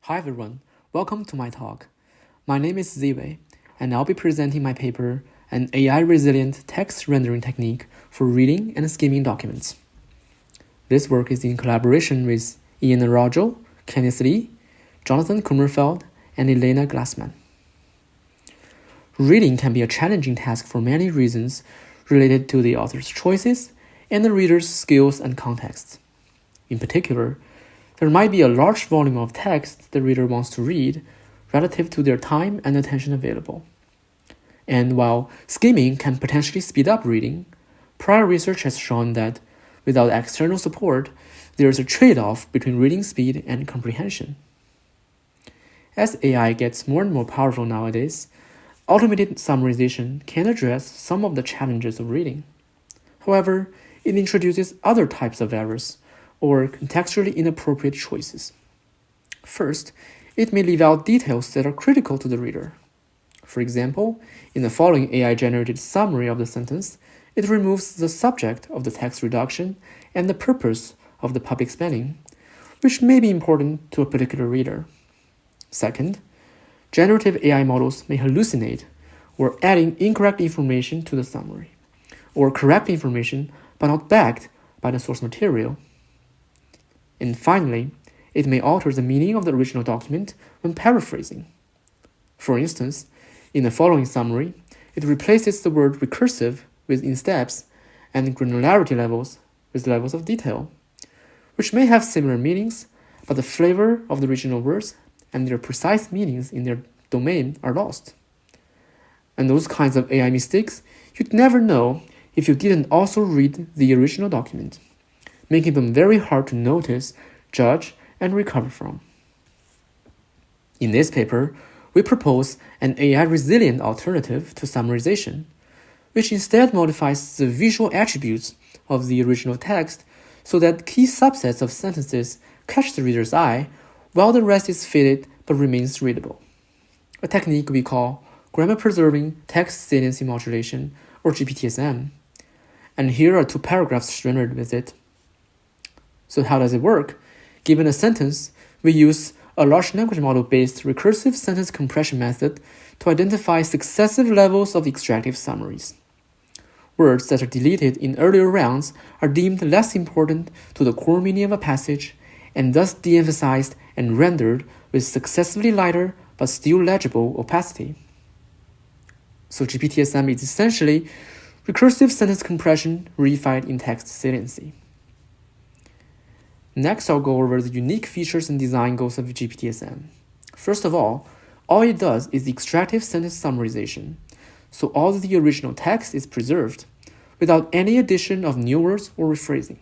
Hi everyone, welcome to my talk. My name is Ziwei, and I'll be presenting my paper, An AI-Resilient Text Rendering Technique for Reading and Skimming Documents. This work is in collaboration with Arawjo, Kenneth, Jonathan Kummerfeld, and Elena Glassman. Reading can be a challenging task for many reasons related to the author's choices and the reader's skills and context. In particular, there might be a large volume of text the reader wants to read relative to their time and attention available. And while skimming can potentially speed up reading, prior research has shown that without external support, there is a trade-off between reading speed and comprehension. As AI gets more and more powerful nowadays, automated summarization can address some of the challenges of reading. However, it introduces other types of errors or contextually inappropriate choices. First, it may leave out details that are critical to the reader. For example, in the following AI-generated summary of the sentence, it removes the subject of the text reduction and the purpose of the public spelling, which may be important to a particular reader. Second, generative AI models may hallucinate or adding incorrect information to the summary, or correct information but not backed by the source material. And finally, it may alter the meaning of the original document when paraphrasing. For instance, in the following summary, it replaces the word recursive with in steps and granularity levels with levels of detail, which may have similar meanings, but the flavor of the original words and their precise meanings in their domain are lost. And those kinds of AI mistakes you'd never know if you didn't also read the original document, making them very hard to notice, judge, and recover from. In this paper, we propose an AI-resilient alternative to summarization, which instead modifies the visual attributes of the original text so that key subsets of sentences catch the reader's eye while the rest is faded but remains readable, a technique we call grammar-preserving text saliency modulation, or GP-TSM. And here are two paragraphs rendered with it. So how does it work? Given a sentence, we use a large language model-based recursive sentence compression method to identify successive levels of extractive summaries. Words that are deleted in earlier rounds are deemed less important to the core meaning of a passage and thus de-emphasized and rendered with successively lighter but still legible opacity. So GP-TSM is essentially recursive sentence compression reified in text saliency. Next, I'll go over the unique features and design goals of GP-TSM. First of all it does is extractive sentence summarization, so all of the original text is preserved without any addition of new words or rephrasing.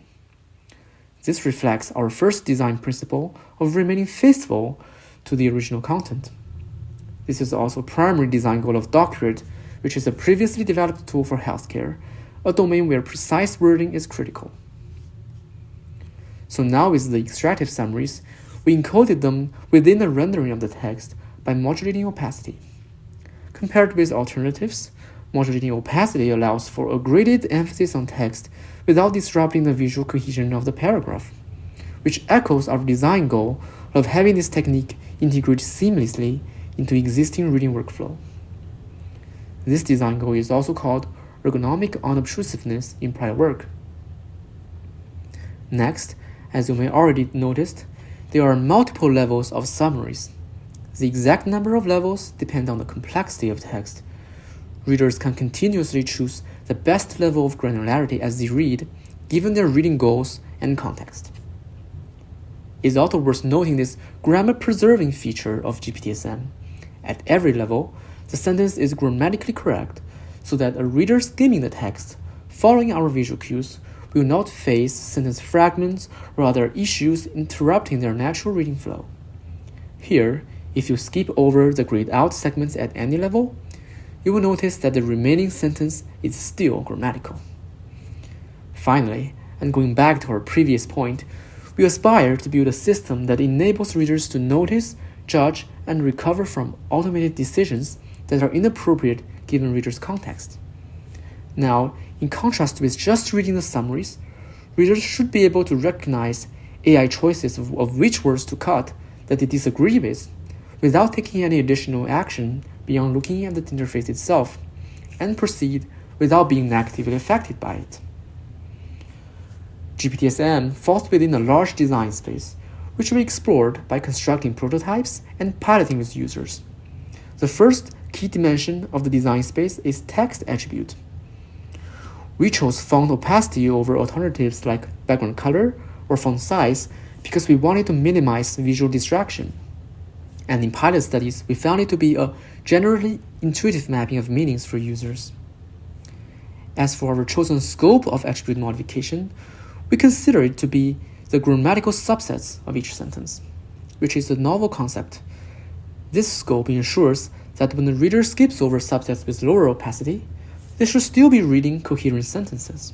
This reflects our first design principle of remaining faithful to the original content. This is also a primary design goal of Doctorate, which is a previously developed tool for healthcare, a domain where precise wording is critical. So now with the extractive summaries, we encoded them within the rendering of the text by modulating opacity. Compared with alternatives, modulating opacity allows for a graded emphasis on text without disrupting the visual cohesion of the paragraph, which echoes our design goal of having this technique integrate seamlessly into existing reading workflow. This design goal is also called ergonomic unobtrusiveness in prior work. Next, as you may already noticed, there are multiple levels of summaries. The exact number of levels depend on the complexity of text. Readers can continuously choose the best level of granularity as they read, given their reading goals and context. It's also worth noting this grammar-preserving feature of GP-TSM. At every level, the sentence is grammatically correct, so that a reader skimming the text, following our visual cues, will not face sentence fragments or other issues interrupting their natural reading flow. Here, if you skip over the grayed out segments at any level, you will notice that the remaining sentence is still grammatical. Finally, and going back to our previous point, we aspire to build a system that enables readers to notice, judge, and recover from automated decisions that are inappropriate given readers' context. Now, in contrast with just reading the summaries, readers should be able to recognize AI choices of which words to cut that they disagree with without taking any additional action beyond looking at the interface itself, and proceed without being negatively affected by it. GP-TSM falls within a large design space, which we explored by constructing prototypes and piloting with users. The first key dimension of the design space is text attribute. We chose font opacity over alternatives like background color or font size because we wanted to minimize visual distraction. And in pilot studies, we found it to be a generally intuitive mapping of meanings for users. As for our chosen scope of attribute modification, we consider it to be the grammatical subsets of each sentence, which is a novel concept. This scope ensures that when the reader skips over subsets with lower opacity, they should still be reading coherent sentences.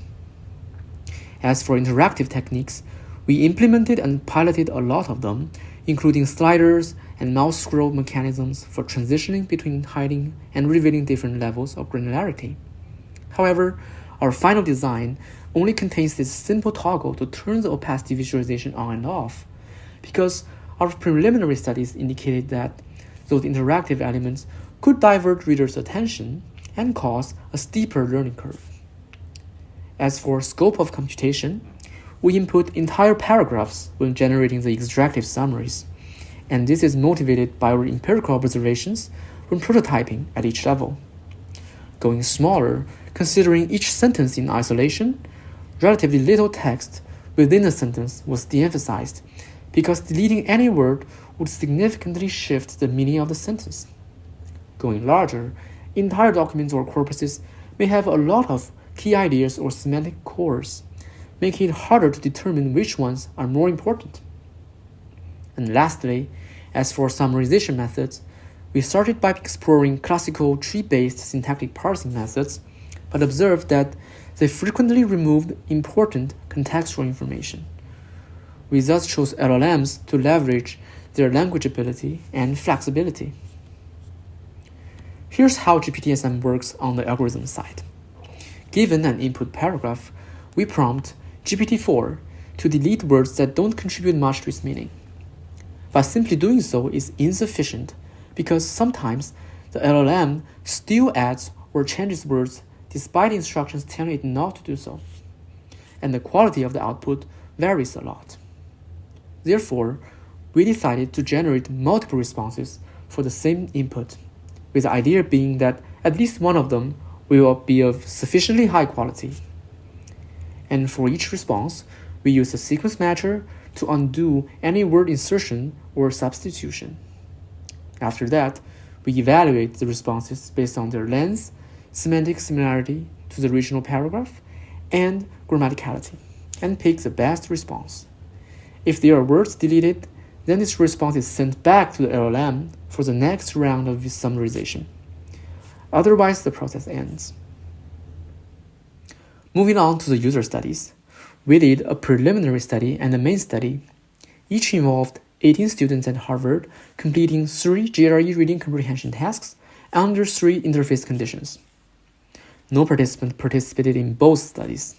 As for interactive techniques, we implemented and piloted a lot of them, including sliders and mouse scroll mechanisms for transitioning between hiding and revealing different levels of granularity. However, our final design only contains this simple toggle to turn the opacity visualization on and off, because our preliminary studies indicated that those interactive elements could divert readers' attention and cause a steeper learning curve. As for scope of computation, we input entire paragraphs when generating the extractive summaries, and this is motivated by our empirical observations when prototyping at each level. Going smaller, considering each sentence in isolation, relatively little text within a sentence was de-emphasized because deleting any word would significantly shift the meaning of the sentence. Going larger, entire documents or corpuses may have a lot of key ideas or semantic cores, making it harder to determine which ones are more important. And lastly, as for summarization methods, we started by exploring classical tree-based syntactic parsing methods, but observed that they frequently removed important contextual information. We thus chose LLMs to leverage their language ability and flexibility. Here's how GP-TSM works on the algorithm side. Given an input paragraph, we prompt GPT-4 to delete words that don't contribute much to its meaning. But simply doing so is insufficient because sometimes the LLM still adds or changes words despite instructions telling it not to do so, and the quality of the output varies a lot. Therefore, we decided to generate multiple responses for the same input, with the idea being that at least one of them will be of sufficiently high quality. And for each response, we use a sequence matcher to undo any word insertion or substitution. After that, we evaluate the responses based on their length, semantic similarity to the original paragraph, and grammaticality, and pick the best response. If there are words deleted, then this response is sent back to the LLM for the next round of summarization. Otherwise, the process ends. Moving on to the user studies, we did a preliminary study and a main study. Each involved 18 students at Harvard completing 3 GRE reading comprehension tasks under 3 interface conditions. No participant participated in both studies.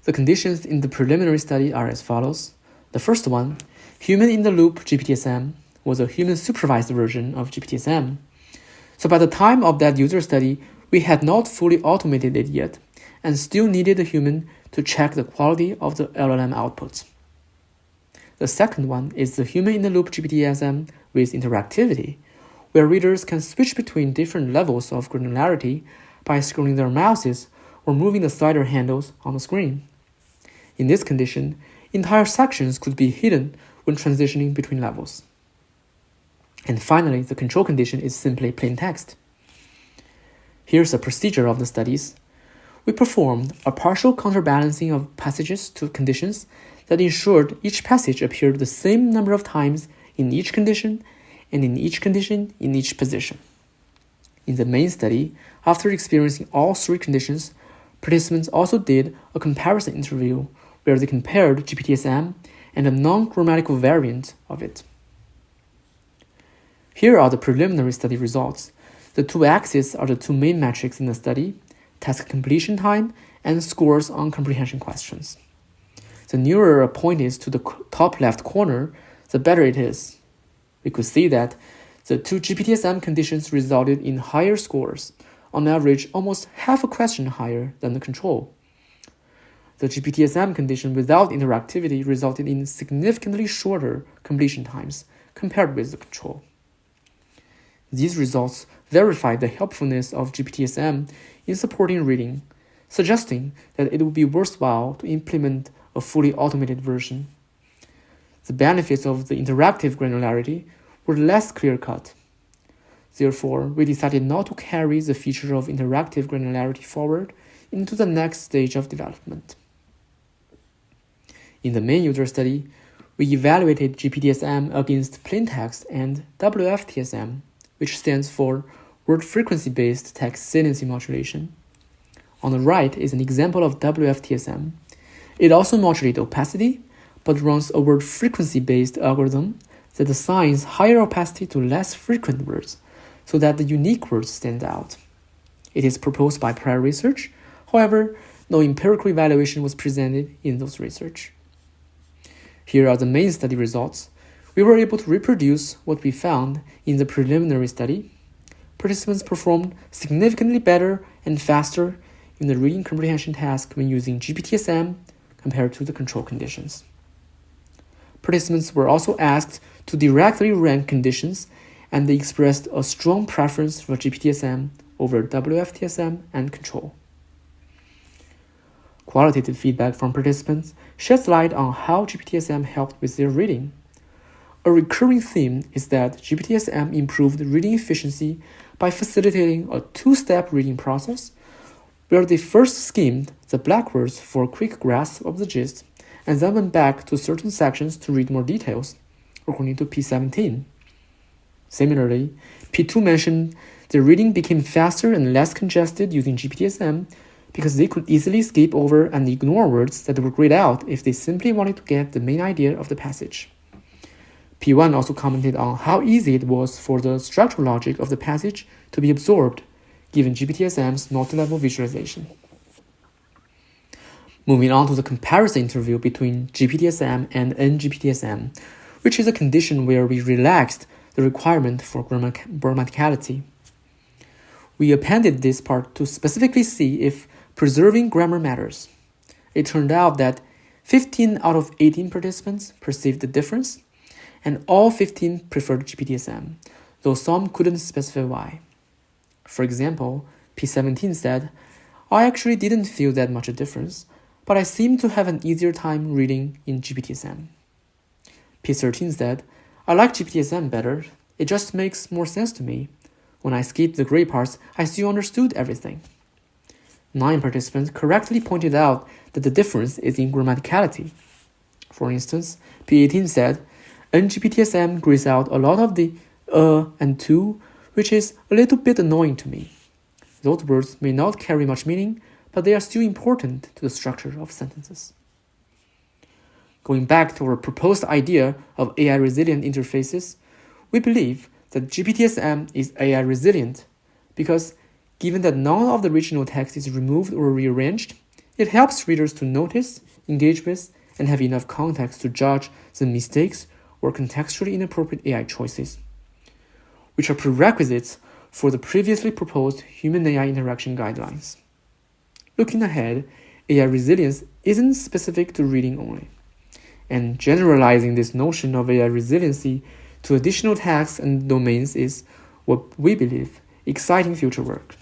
The conditions in the preliminary study are as follows. The first one, human-in-the-loop GP-TSM, was a human-supervised version of GP-TSM. So by the time of that user study, we had not fully automated it yet, and still needed a human to check the quality of the LLM outputs. The second one is the human-in-the-loop GP-TSM with interactivity, where readers can switch between different levels of granularity by scrolling their mouses or moving the slider handles on the screen. In this condition, entire sections could be hidden when transitioning between levels. And finally, the control condition is simply plain text. Here's a procedure of the studies. We performed a partial counterbalancing of passages to conditions that ensured each passage appeared the same number of times in each condition and in each condition in each position. In the main study, after experiencing all 3 conditions, participants also did a comparison interview where they compared GP-TSM and a non-grammatical variant of it. Here are the preliminary study results. The 2 axes are the 2 main metrics in the study, task completion time and scores on comprehension questions. The nearer a point is to the top left corner, the better it is. We could see that the two GP-TSM conditions resulted in higher scores, on average almost half a question higher than the control. The GP-TSM condition without interactivity resulted in significantly shorter completion times compared with the control. These results verify the helpfulness of GP-TSM in supporting reading, suggesting that it would be worthwhile to implement a fully automated version. The benefits of the interactive granularity were less clear-cut. Therefore, we decided not to carry the feature of interactive granularity forward into the next stage of development. In the main user study, we evaluated GP-TSM against plaintext and WF-TSM, which stands for Word Frequency-Based Text Saliency Modulation. On the right is an example of WF-TSM. It also modulates opacity, but runs a word frequency-based algorithm that assigns higher opacity to less frequent words, so that the unique words stand out. It is proposed by prior research. However, no empirical evaluation was presented in those research. Here are the main study results. We were able to reproduce what we found in the preliminary study. Participants performed significantly better and faster in the reading comprehension task when using GP-TSM compared to the control conditions. Participants were also asked to directly rank conditions, and they expressed a strong preference for GP-TSM over WF-TSM and control. Qualitative feedback from participants sheds light on how GP-TSM helped with their reading. A recurring theme is that GP-TSM improved reading efficiency by facilitating a two-step reading process, where they first skimmed the black words for a quick grasp of the gist, and then went back to certain sections to read more details, according to P17. Similarly, P2 mentioned the reading became faster and less congested using GP-TSM because they could easily skip over and ignore words that were grayed out if they simply wanted to get the main idea of the passage. P1 also commented on how easy it was for the structural logic of the passage to be absorbed, given GP-TSM's multi-level visualization. Moving on to the comparison interview between GP-TSM and NGP-TSM, which is a condition where we relaxed the requirement for grammaticality. We appended this part to specifically see if preserving grammar matters. It turned out that 15 out of 18 participants perceived the difference, and all 15 preferred GP-TSM, though some couldn't specify why. For example, P17 said, "I actually didn't feel that much a difference, but I seem to have an easier time reading in GP-TSM." P13 said, "I like GP-TSM better. It just makes more sense to me. When I skipped the gray parts, I still understood everything." 9 participants correctly pointed out that the difference is in grammaticality. For instance, P18 said, "NGP-TSM grays out a lot of the and to, which is a little bit annoying to me. Those words may not carry much meaning, but they are still important to the structure of sentences." Going back to our proposed idea of AI resilient interfaces, we believe that GP-TSM is AI resilient because, given that none of the original text is removed or rearranged, it helps readers to notice, engage with, and have enough context to judge the mistakes or contextually inappropriate AI choices, which are prerequisites for the previously proposed human-AI interaction guidelines. Looking ahead, AI resilience isn't specific to reading only, and generalizing this notion of AI resiliency to additional tasks and domains is what we believe exciting future work.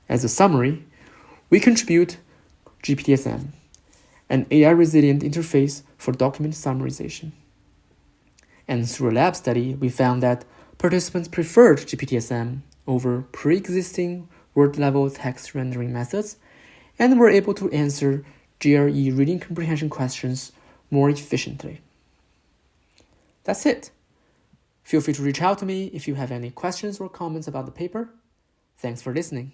As a summary, we contribute GP-TSM, an AI-resilient interface for document summarization. And through a lab study, we found that participants preferred GP-TSM over pre-existing word-level text rendering methods and were able to answer GRE reading comprehension questions more efficiently. That's it. Feel free to reach out to me if you have any questions or comments about the paper. Thanks for listening.